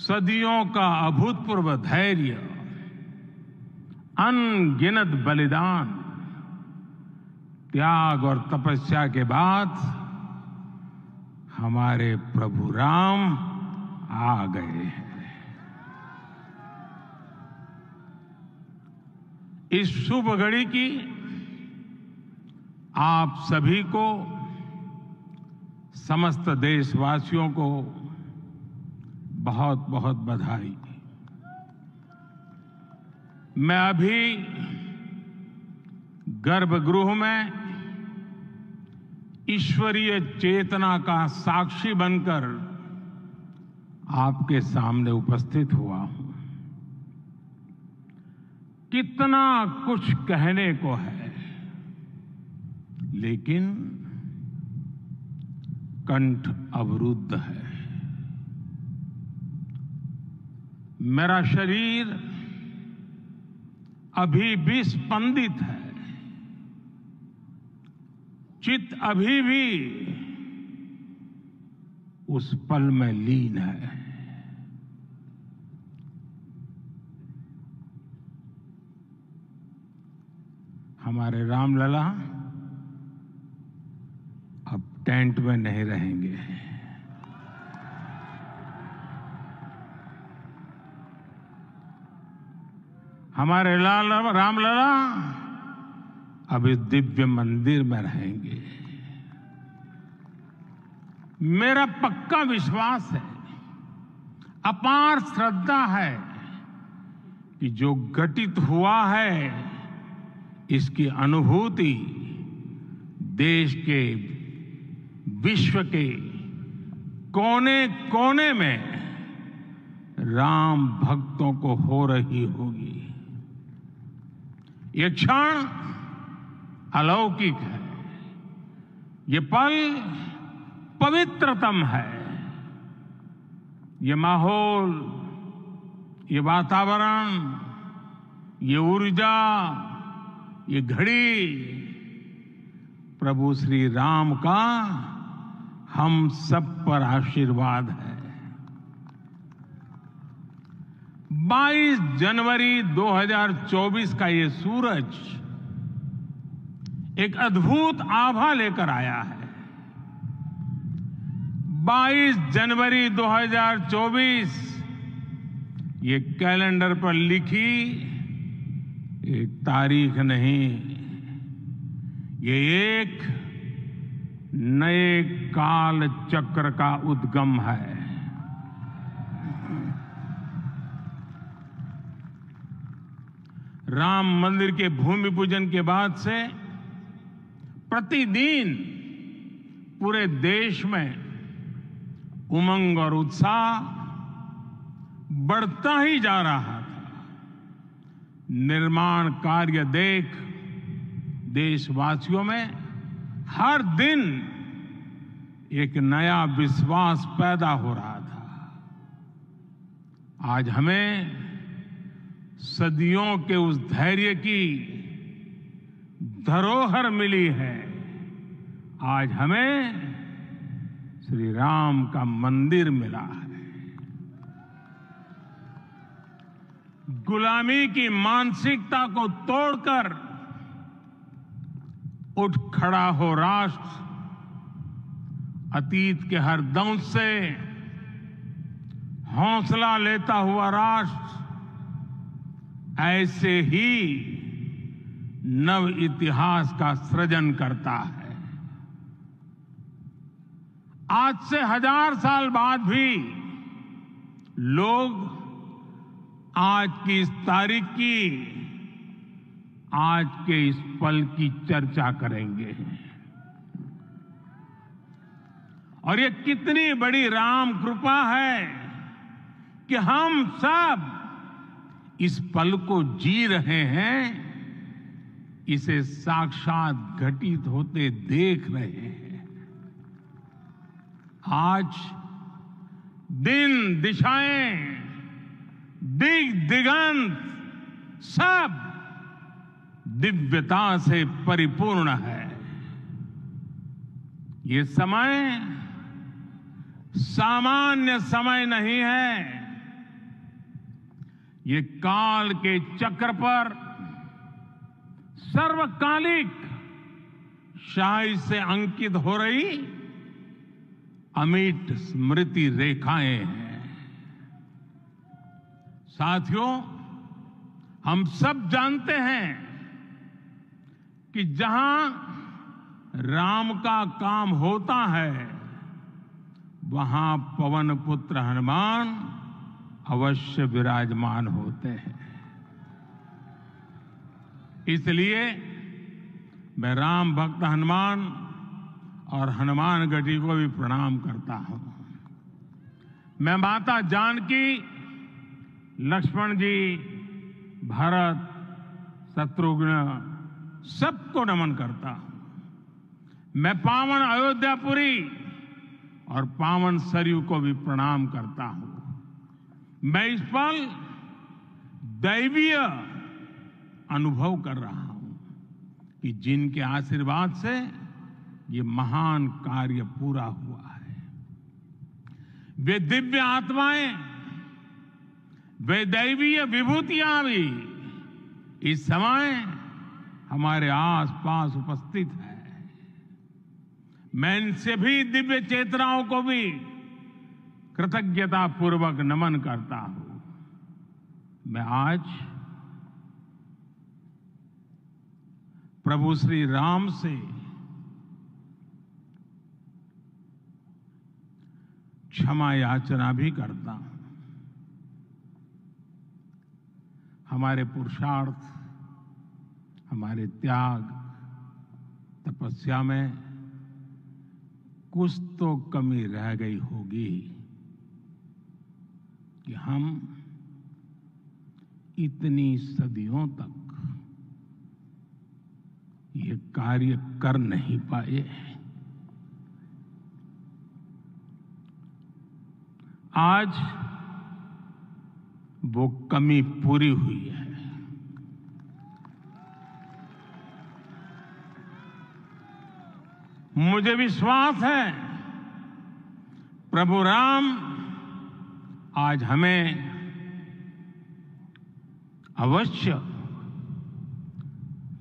सदियों का अभूतपूर्व धैर्य, अनगिनत बलिदान, त्याग और तपस्या के बाद हमारे प्रभु राम आ गए हैं। इस शुभ घड़ी की आप सभी को, समस्त देशवासियों को बहुत बहुत बधाई। मैं अभी गर्भगृह में ईश्वरीय चेतना का साक्षी बनकर आपके सामने उपस्थित हुआ हूं। कितना कुछ कहने को है, लेकिन कंठ अवरुद्ध है। मेरा शरीर अभी भी स्पंदित है, चित्त अभी भी उस पल में लीन है। हमारे रामलला अब टेंट में नहीं रहेंगे। हमारे रामलला अब इस दिव्य मंदिर में रहेंगे। मेरा पक्का विश्वास है, अपार श्रद्धा है कि जो घटित हुआ है, इसकी अनुभूति देश के, विश्व के कोने कोने में राम भक्तों को हो रही होगी। ये क्षण अलौकिक है, ये पल पवित्रतम है। ये माहौल, ये वातावरण, ये ऊर्जा, ये घड़ी प्रभु श्री राम का हम सब पर आशीर्वाद है। 22 जनवरी 2024 का ये सूरज एक अद्भुत आभा लेकर आया है। 22 जनवरी 2024 ये कैलेंडर पर लिखी एक तारीख नहीं, ये एक नए काल चक्र का उद्गम है। राम मंदिर के भूमि पूजन के बाद से प्रतिदिन पूरे देश में उमंग और उत्साह बढ़ता ही जा रहा था। निर्माण कार्य देख देशवासियों में हर दिन एक नया विश्वास पैदा हो रहा था। आज हमें सदियों के उस धैर्य की धरोहर मिली है। आज हमें श्री राम का मंदिर मिला है। गुलामी की मानसिकता को तोड़कर उठ खड़ा हो राष्ट्र। अतीत के हर दंश से हौसला लेता हुआ राष्ट्र ऐसे ही नव इतिहास का सृजन करता है। आज से 1000 साल बाद भी लोग आज की इस तारीख की, आज के इस पल की चर्चा करेंगे। और ये कितनी बड़ी राम कृपा है कि हम सब इस पल को जी रहे हैं, इसे साक्षात घटित होते देख रहे हैं। आज दिन, दिशाएं, दिग दिगंत सब दिव्यता से परिपूर्ण है। ये समय सामान्य समय नहीं है, ये काल के चक्र पर सर्वकालिक शाही से अंकित हो रही अमिट स्मृति रेखाएं हैं। साथियों, हम सब जानते हैं कि जहां राम का काम होता है वहां पवन पुत्र हनुमान अवश्य विराजमान होते हैं। इसलिए मैं राम भक्त हनुमान और हनुमान गढ़ी को भी प्रणाम करता हूं। मैं माता जानकी, लक्ष्मण जी, भरत, शत्रुघ्न सबको नमन करता हूं। मैं पावन अयोध्यापुरी और पावन सरयू को भी प्रणाम करता हूं। मैं इस पल दैवीय अनुभव कर रहा हूं कि जिनके आशीर्वाद से ये महान कार्य पूरा हुआ है। वे दिव्य आत्माएं, वे दैवीय विभूतियां भी इस समय हमारे आसपास उपस्थित है। मैं इन सभी दिव्य चेतनाओं को भी कृतज्ञता पूर्वक नमन करता हूं। मैं आज प्रभु श्री राम से क्षमा याचना भी करता हूं। हमारे पुरुषार्थ, हमारे त्याग, तपस्या में कुछ तो कमी रह गई होगी कि हम इतनी सदियों तक ये कार्य कर नहीं पाए। आज वो कमी पूरी हुई है। मुझे विश्वास है प्रभु राम आज हमें अवश्य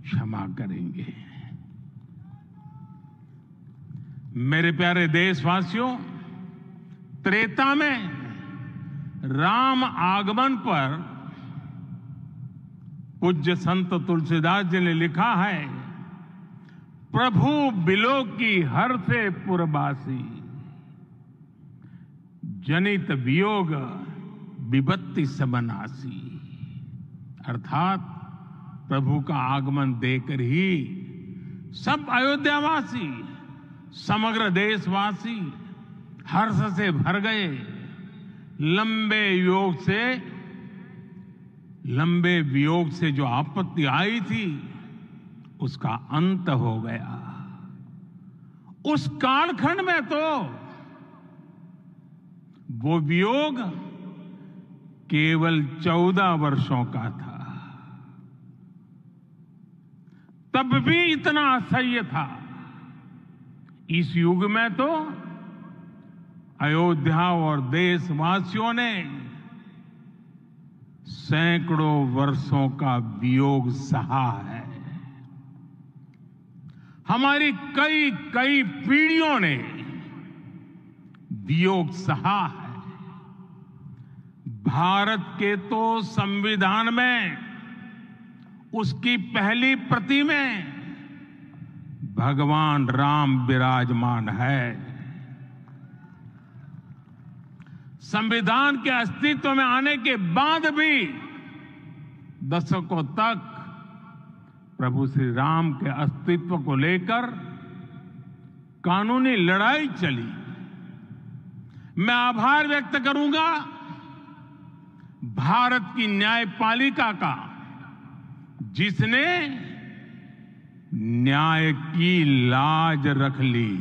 क्षमा करेंगे। मेरे प्यारे देशवासियों, त्रेता में राम आगमन पर पूज्य संत तुलसीदास जी ने लिखा है, प्रभु बिलो की हर से पुरबासी, जनित वियोग विपत्ति सबनासी। अर्थात प्रभु का आगमन देकर ही सब अयोध्यावासी, समग्र देशवासी हर्ष से भर गए। लंबे वियोग से जो आपत्ति आई थी उसका अंत हो गया। उस कालखंड में तो वो वियोग केवल 14 वर्षों का था। तब भी इतना असह्य था। इस युग में तो अयोध्या और देशवासियों ने सैकड़ों वर्षों का वियोग सहा है। हमारी कई कई पीढ़ियों ने वियोग सहा है। भारत के तो संविधान में उसकी पहली प्रति में भगवान राम विराजमान है। संविधान के अस्तित्व में आने के बाद भी दशकों तक प्रभु श्री राम के अस्तित्व को लेकर कानूनी लड़ाई चली। मैं आभार व्यक्त करूंगा भारत की न्यायपालिका का, जिसने न्याय की लाज रख ली।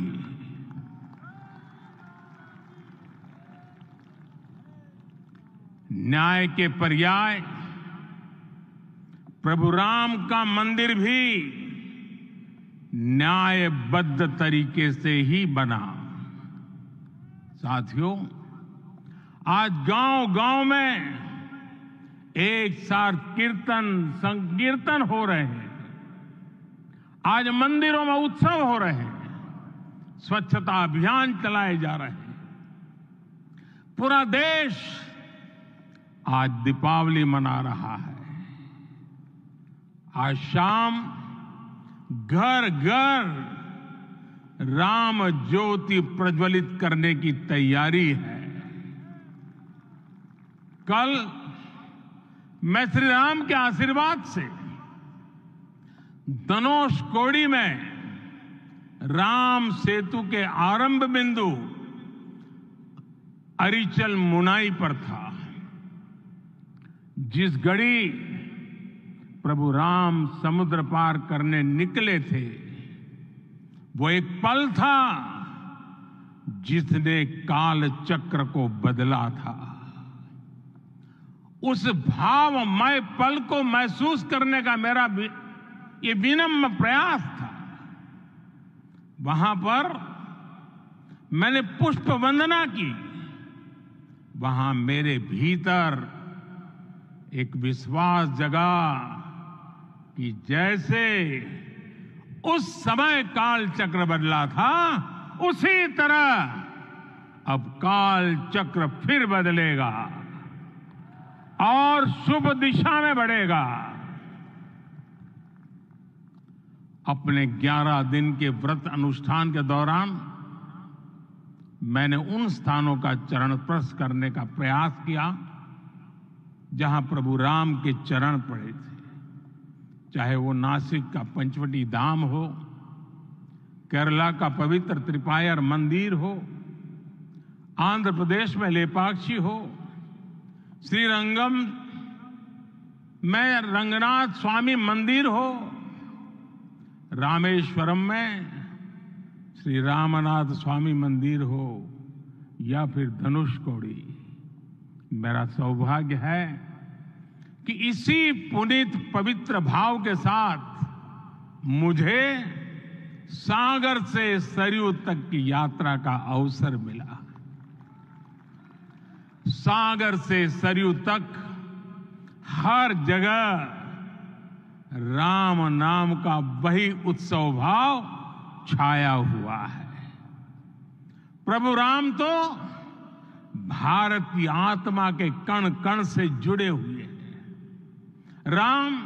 न्याय के पर्याय प्रभु राम का मंदिर भी न्यायबद्ध तरीके से ही बना। साथियों, आज गांव-गांव में एक साथ कीर्तन संकीर्तन हो रहे हैं। आज मंदिरों में उत्सव हो रहे हैं, स्वच्छता अभियान चलाए जा रहे हैं। पूरा देश आज दीपावली मना रहा है। आज शाम घर घर राम ज्योति प्रज्वलित करने की तैयारी है। कल मैं श्री राम के आशीर्वाद से धनुषकोडी में राम सेतु के आरंभ बिंदु अरिचल मुनाई पर था। जिस घड़ी प्रभु राम समुद्र पार करने निकले थे, वो एक पल था जिसने काल चक्र को बदला था। उस भावमय पल को महसूस करने का मेरा ये विनम्र प्रयास था। वहां पर मैंने पुष्प वंदना की। वहां मेरे भीतर एक विश्वास जगा कि जैसे उस समय काल चक्र बदला था, उसी तरह अब काल चक्र फिर बदलेगा और शुभ दिशा में बढ़ेगा। अपने 11 दिन के व्रत अनुष्ठान के दौरान मैंने उन स्थानों का चरण स्पर्श करने का प्रयास किया जहां प्रभु राम के चरण पड़े थे। चाहे वो नासिक का पंचवटी धाम हो, केरला का पवित्र त्रिपायर मंदिर हो, आंध्र प्रदेश में लेपाक्षी हो, श्रीरंगम में रंगनाथ स्वामी मंदिर हो, रामेश्वरम में श्री रामनाथ स्वामी मंदिर हो, या फिर धनुषकोडी। मेरा सौभाग्य है कि इसी पुनीत पवित्र भाव के साथ मुझे सागर से सरयू तक की यात्रा का अवसर मिला। सागर से सरयू तक हर जगह राम नाम का वही उत्सव भाव छाया हुआ है। प्रभु राम तो भारत की आत्मा के कण कण से जुड़े हुए हैं। राम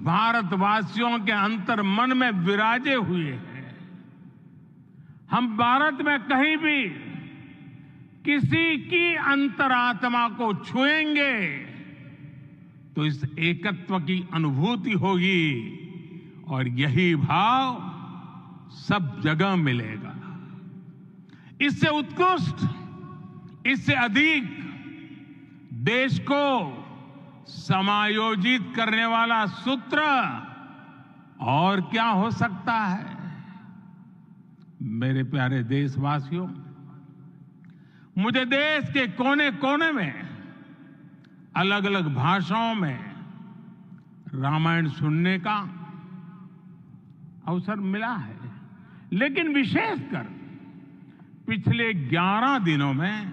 भारतवासियों के अंतर मन में विराजे हुए हैं। हम भारत में कहीं भी किसी की अंतरात्मा को छुएंगे तो इस एकत्व की अनुभूति होगी, और यही भाव सब जगह मिलेगा। इससे उत्कृष्ट, इससे अधिक देश को समायोजित करने वाला सूत्र और क्या हो सकता है। मेरे प्यारे देशवासियों, मुझे देश के कोने कोने में अलग अलग भाषाओं में रामायण सुनने का अवसर मिला है, लेकिन विशेषकर पिछले 11 दिनों में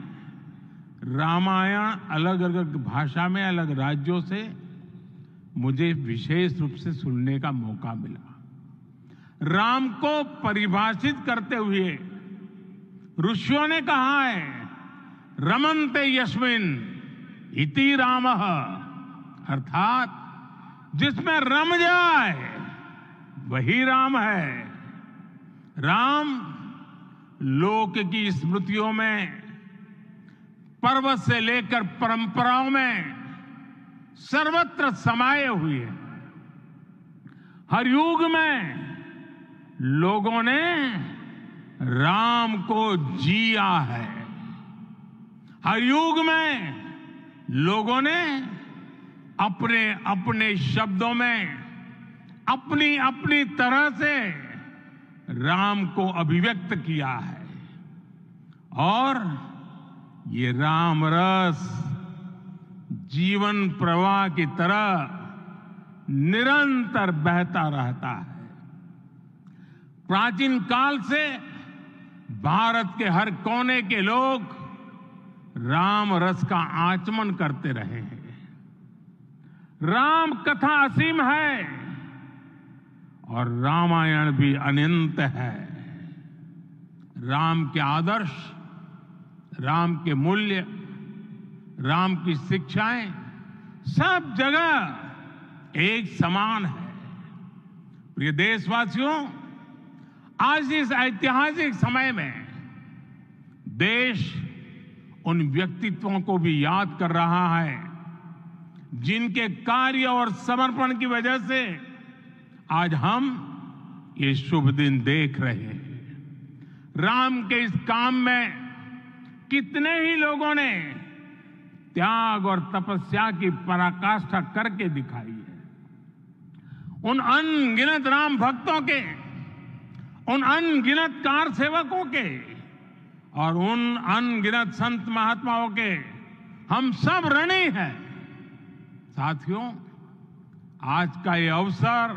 रामायण अलग अलग भाषा में अलग राज्यों से मुझे विशेष रूप से सुनने का मौका मिला। राम को परिभाषित करते हुए ऋषियों ने कहा है, रमन्ते यस्मिन् इति रामः, अर्थात जिसमें रम जाए वही राम है। राम लोक की स्मृतियों में, पर्वत से लेकर परंपराओं में सर्वत्र समाये हुए हैं। हर युग में लोगों ने राम को जिया है। हर युग में लोगों ने अपने अपने शब्दों में अपनी अपनी तरह से राम को अभिव्यक्त किया है, और ये राम रस जीवन प्रवाह की तरह निरंतर बहता रहता है। प्राचीन काल से भारत के हर कोने के लोग राम रस का आचमन करते रहे हैं। राम कथा असीम है और रामायण भी अनंत है। राम के आदर्श, राम के मूल्य, राम की शिक्षाएं सब जगह एक समान है। प्रिय देशवासियों, आज इस ऐतिहासिक समय में देश उन व्यक्तित्वों को भी याद कर रहा है जिनके कार्य और समर्पण की वजह से आज हम ये शुभ दिन देख रहे हैं। राम के इस काम में कितने ही लोगों ने त्याग और तपस्या की पराकाष्ठा करके दिखाई है। उन अनगिनत राम भक्तों के, उन अनगिनत कार सेवकों के और उन अनगिनत संत महात्माओं के हम सब ऋणी हैं। साथियों, आज का ये अवसर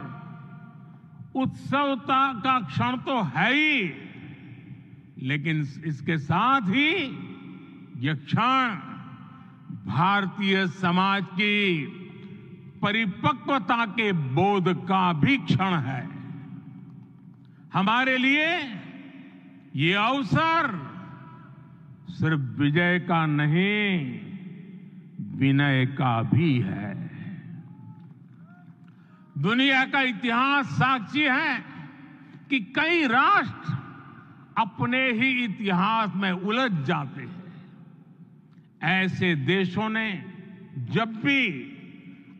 उत्सवता का क्षण तो है ही, लेकिन इसके साथ ही यह क्षण भारतीय समाज की परिपक्वता के बोध का भी क्षण है। हमारे लिए ये अवसर सिर्फ विजय का नहीं, विनय का भी है। दुनिया का इतिहास साक्षी है कि कई राष्ट्र अपने ही इतिहास में उलझ जाते हैं। ऐसे देशों ने जब भी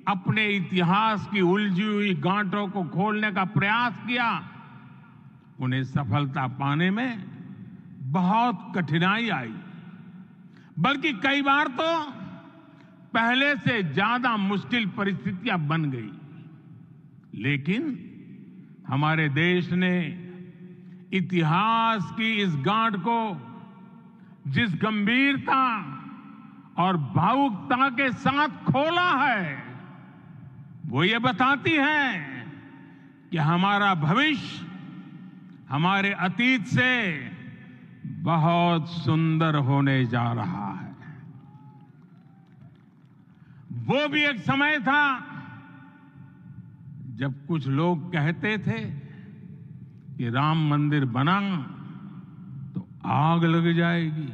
अपने इतिहास की उलझी हुई गांठों को खोलने का प्रयास किया, उन्हें सफलता पाने में बहुत कठिनाई आई, बल्कि कई बार तो पहले से ज्यादा मुश्किल परिस्थितियां बन गई। लेकिन हमारे देश ने इतिहास की इस गांठ को जिस गंभीरता और भावुकता के साथ खोला है, वो ये बताती है कि हमारा भविष्य हमारे अतीत से बहुत सुंदर होने जा रहा है। वो भी एक समय था जब कुछ लोग कहते थे कि राम मंदिर बना तो आग लग जाएगी।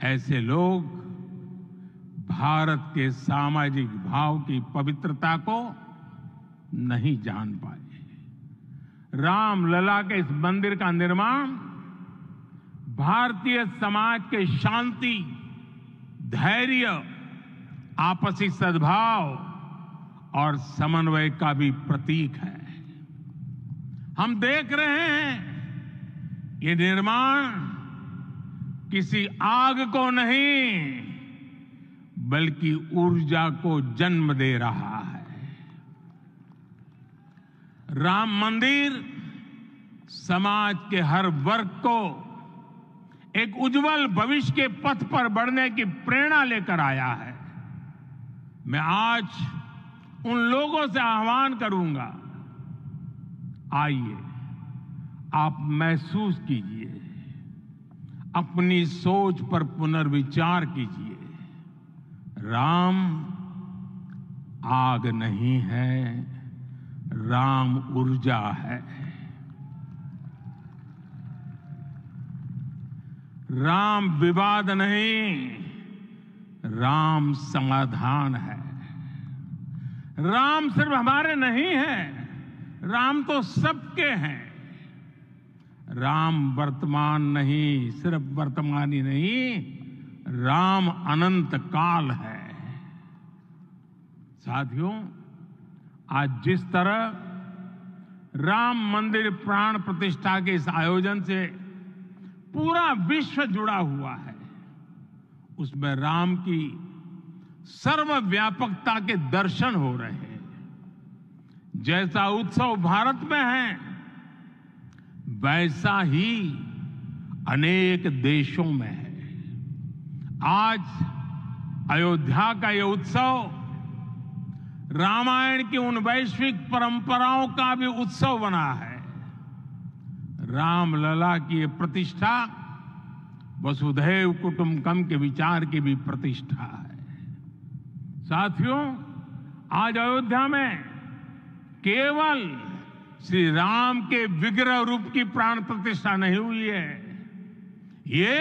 ऐसे लोग भारत के सामाजिक भाव की पवित्रता को नहीं जान पाए। रामलला के इस मंदिर का निर्माण भारतीय समाज के शांति, धैर्य, आपसी सद्भाव और समन्वय का भी प्रतीक है। हम देख रहे हैं ये निर्माण किसी आग को नहीं, बल्कि ऊर्जा को जन्म दे रहा है। राम मंदिर समाज के हर वर्ग को एक उज्जवल भविष्य के पथ पर बढ़ने की प्रेरणा लेकर आया है। मैं आज उन लोगों से आह्वान करूंगा, आइए आप महसूस कीजिए, अपनी सोच पर पुनर्विचार कीजिए। राम आग नहीं है, राम ऊर्जा है। राम विवाद नहीं, राम समाधान है। राम सिर्फ हमारे नहीं हैं, राम तो सबके हैं। राम वर्तमान नहीं, सिर्फ वर्तमान ही नहीं, राम अनंत काल है। साथियों, आज जिस तरह राम मंदिर प्राण प्रतिष्ठा के इस आयोजन से पूरा विश्व जुड़ा हुआ है, उसमें राम की सर्वव्यापकता के दर्शन हो रहे हैं। जैसा उत्सव भारत में है, वैसा ही अनेक देशों में है। आज अयोध्या का यह उत्सव रामायण की उन वैश्विक परंपराओं का भी उत्सव बना है। रामलला की ये प्रतिष्ठा वसुधैव कुटुंबकम के विचार की भी प्रतिष्ठा है। साथियों, आज अयोध्या में केवल श्री राम के विग्रह रूप की प्राण प्रतिष्ठा नहीं हुई है, ये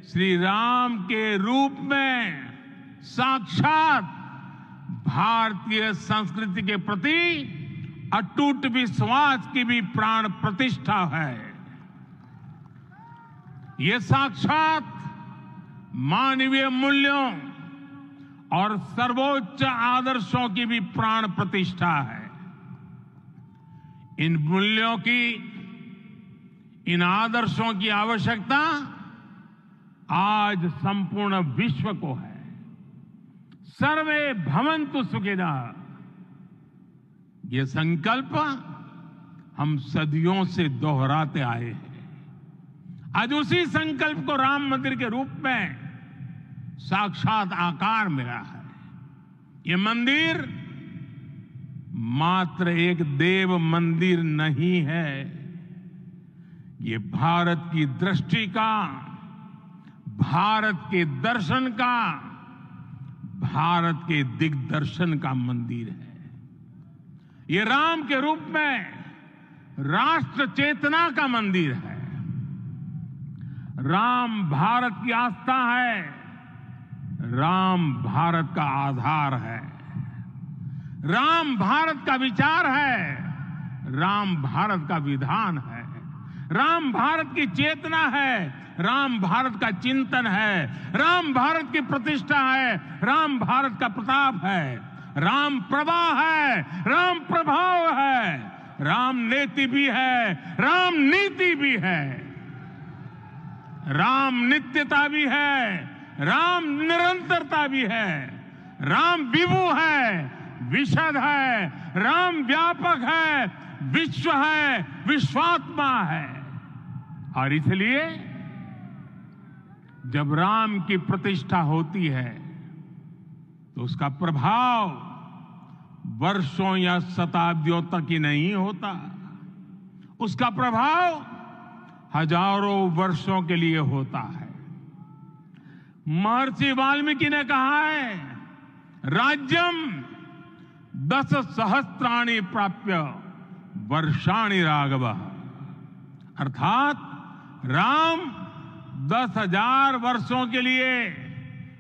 श्री राम के रूप में साक्षात भारतीय संस्कृति के प्रति अटूट विश्वास की भी प्राण प्रतिष्ठा है। ये साक्षात मानवीय मूल्यों और सर्वोच्च आदर्शों की भी प्राण प्रतिष्ठा है। इन मूल्यों की, इन आदर्शों की आवश्यकता आज संपूर्ण विश्व को है। सर्वे भवन्तु सुखिनः, ये संकल्प हम सदियों से दोहराते आए हैं। आज उसी संकल्प को राम मंदिर के रूप में साक्षात आकार मिला है। ये मंदिर मात्र एक देव मंदिर नहीं है, ये भारत की दृष्टि का, भारत के दर्शन का, भारत के दिग्दर्शन का मंदिर है। ये राम के रूप में राष्ट्र चेतना का मंदिर है। राम भारत की आस्था है, राम भारत का आधार है, राम भारत का विचार है, राम भारत का विधान है, राम भारत की चेतना है, राम भारत का चिंतन है, राम भारत की प्रतिष्ठा है, राम भारत का प्रताप है, राम प्रवाह है, राम प्रभाव है, राम नेति भी है, राम नीति भी है, राम नित्यता भी है, राम निरंतरता भी है, राम विभु है, विशद है, राम व्यापक है, विश्व है, विश्वात्मा है। और इसलिए जब राम की प्रतिष्ठा होती है तो उसका प्रभाव वर्षों या शताब्दियों तक ही नहीं होता, उसका प्रभाव हजारों वर्षों के लिए होता है। महर्षि वाल्मीकि ने कहा है, राज्यम 10 सहस्त्राणि प्राप्य वर्षाणि राघव, अर्थात राम 10,000 वर्षों के लिए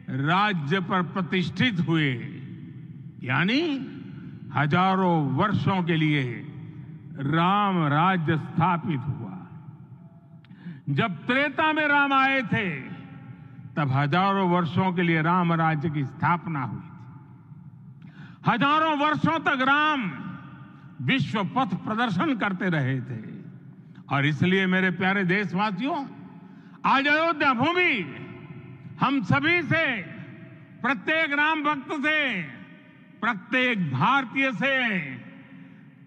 राज्य पर प्रतिष्ठित हुए, यानी हजारों वर्षों के लिए राम राज्य स्थापित हुआ। जब त्रेता में राम आए थे तब हजारों वर्षों के लिए राम राज्य की स्थापना हुई थी। हजारों वर्षों तक राम विश्व पथ प्रदर्शन करते रहे थे। और इसलिए मेरे प्यारे देशवासियों, आज अयोध्या भूमि हम सभी से, प्रत्येक राम भक्त से, प्रत्येक भारतीय से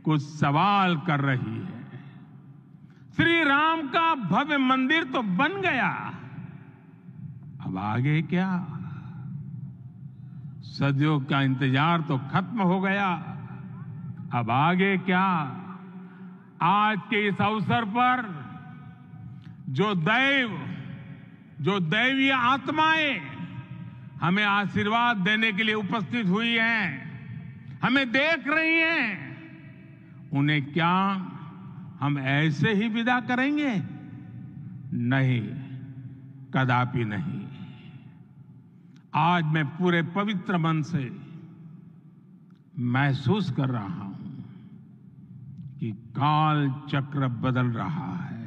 कुछ सवाल कर रही है। श्री राम का भव्य मंदिर तो बन गया, अब आगे क्या? सदियों का इंतजार तो खत्म हो गया, अब आगे क्या? आज के इस अवसर पर जो दैवीय आत्माएं हमें आशीर्वाद देने के लिए उपस्थित हुई हैं, हमें देख रही हैं, उन्हें क्या हम ऐसे ही विदा करेंगे? नहीं, कदापि नहीं। आज मैं पूरे पवित्र मन से महसूस कर रहा हूं कि काल चक्र बदल रहा है।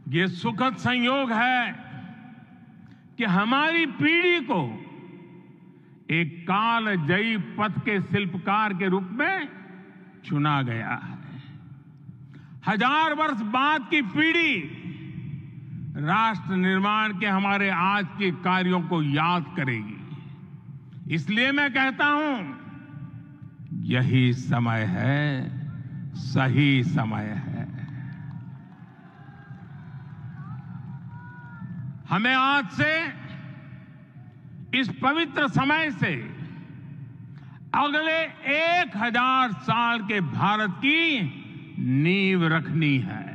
ये सुखद संयोग है कि हमारी पीढ़ी को एक कालजयी पथ के शिल्पकार के रूप में चुना गया है। 1000 वर्ष बाद की पीढ़ी राष्ट्र निर्माण के हमारे आज के कार्यों को याद करेगी। इसलिए मैं कहता हूं, यही समय है, सही समय है। हमें आज से, इस पवित्र समय से अगले 1000 साल के भारत की नींव रखनी है।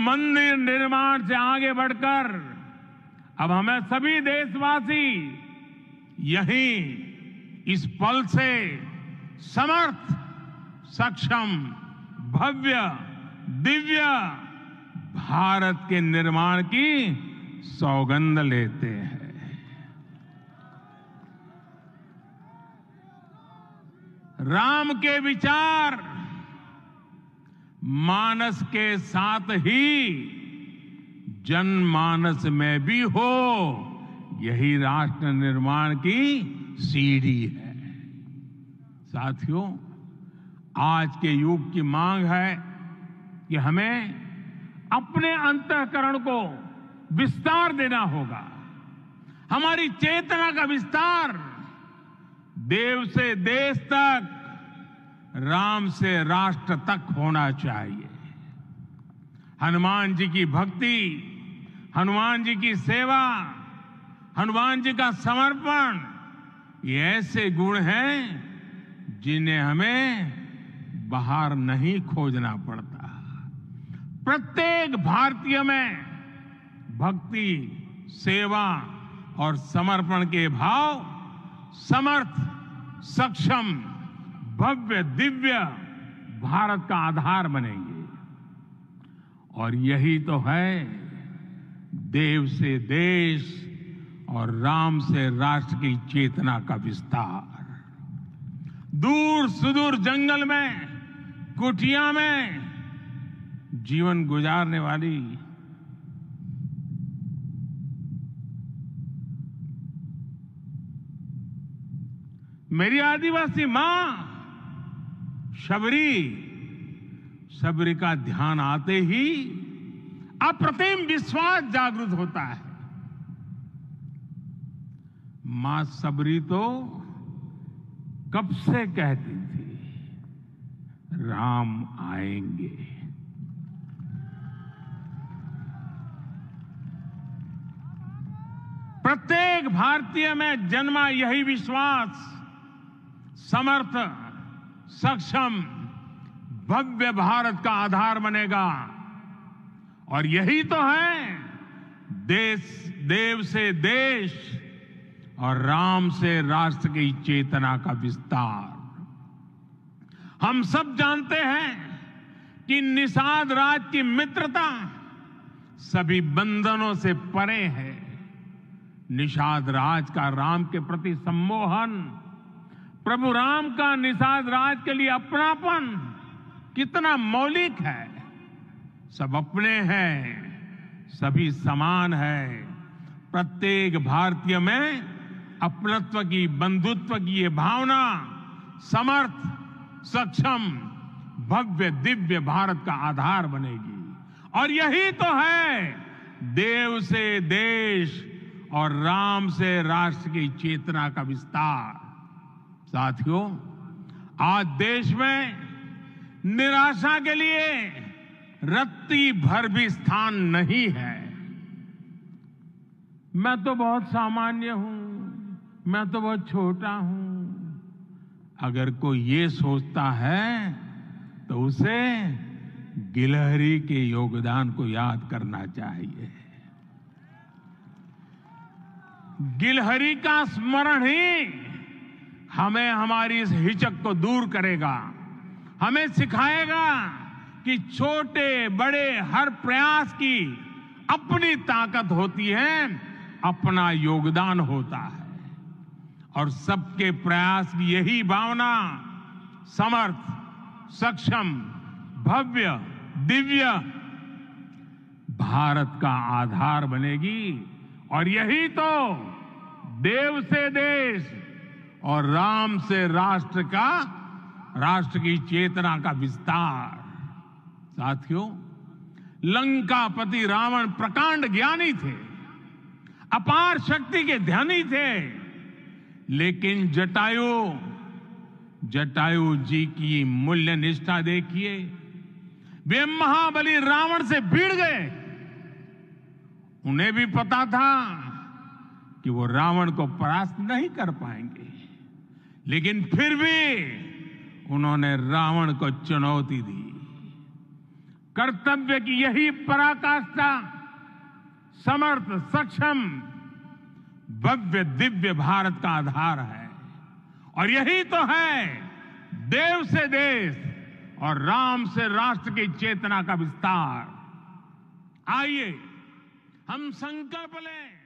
मंदिर निर्माण से आगे बढ़कर अब हमें सभी देशवासी यहीं इस पल से समर्थ, सक्षम, भव्य, दिव्य भारत के निर्माण की सौगंध लेते हैं। राम के विचार मानस के साथ ही जनमानस में भी हो, यही राष्ट्र निर्माण की सीढ़ी है। साथियों, आज के युग की मांग है कि हमें अपने अंतःकरण को विस्तार देना होगा। हमारी चेतना का विस्तार देव से देश तक, राम से राष्ट्र तक होना चाहिए। हनुमान जी की भक्ति, हनुमान जी की सेवा, हनुमान जी का समर्पण, ये ऐसे गुण हैं जिन्हें हमें बाहर नहीं खोजना पड़ता। प्रत्येक भारतीय में भक्ति, सेवा और समर्पण के भाव समर्थ, सक्षम, भव्य, दिव्य भारत का आधार बनेंगे। और यही तो है देव से देश और राम से राष्ट्र की चेतना का विस्तार। दूर सुदूर जंगल में, कुटिया में जीवन गुजारने वाली मेरी आदिवासी मां शबरी का ध्यान आते ही अप्रतिम विश्वास जागृत होता है। मां शबरी तो कब से कहती थी, राम आएंगे। प्रत्येक भारतीय में जन्मा यही विश्वास समर्थ, सक्षम, भव्य भारत का आधार बनेगा। और यही तो है देव से देश और राम से राष्ट्र की चेतना का विस्तार। हम सब जानते हैं कि निषाद राज की मित्रता सभी बंधनों से परे है। निषाद राज का राम के प्रति सम्मोहन, प्रभु राम का निषाद राज के लिए अपनापन कितना मौलिक है। सब अपने हैं, सभी समान है। प्रत्येक भारतीय में अपनत्व की, बंधुत्व की ये भावना समर्थ, सक्षम, भव्य, दिव्य भारत का आधार बनेगी। और यही तो है देव से देश और राम से राष्ट्र की चेतना का विस्तार। साथियों, आज देश में निराशा के लिए रत्ती भर भी स्थान नहीं है। मैं तो बहुत सामान्य हूं, मैं तो बहुत छोटा हूं। अगर कोई ये सोचता है तो उसे गिलहरी के योगदान को याद करना चाहिए। गिलहरी का स्मरण ही हमें हमारी इस हिचक को दूर करेगा, हमें सिखाएगा कि छोटे बड़े हर प्रयास की अपनी ताकत होती है, अपना योगदान होता है। और सबके प्रयास की यही भावना समर्थ, सक्षम, भव्य, दिव्य भारत का आधार बनेगी। और यही तो देव से देश और राम से राष्ट्र की चेतना का विस्तार। साथियों, लंकापति रावण प्रकांड ज्ञानी थे, अपार शक्ति के धनी थे, लेकिन जटायु जी की मूल्य निष्ठा देखिए। वे महाबली रावण से भिड़ गए। उन्हें भी पता था कि वो रावण को परास्त नहीं कर पाएंगे, लेकिन फिर भी उन्होंने रावण को चुनौती दी। कर्तव्य की यही पराकाष्ठा समर्थ, सक्षम, भव्य दिव्य भारत का आधार है। और यही तो है देव से देश और राम से राष्ट्र की चेतना का विस्तार। आइए हम संकल्प लें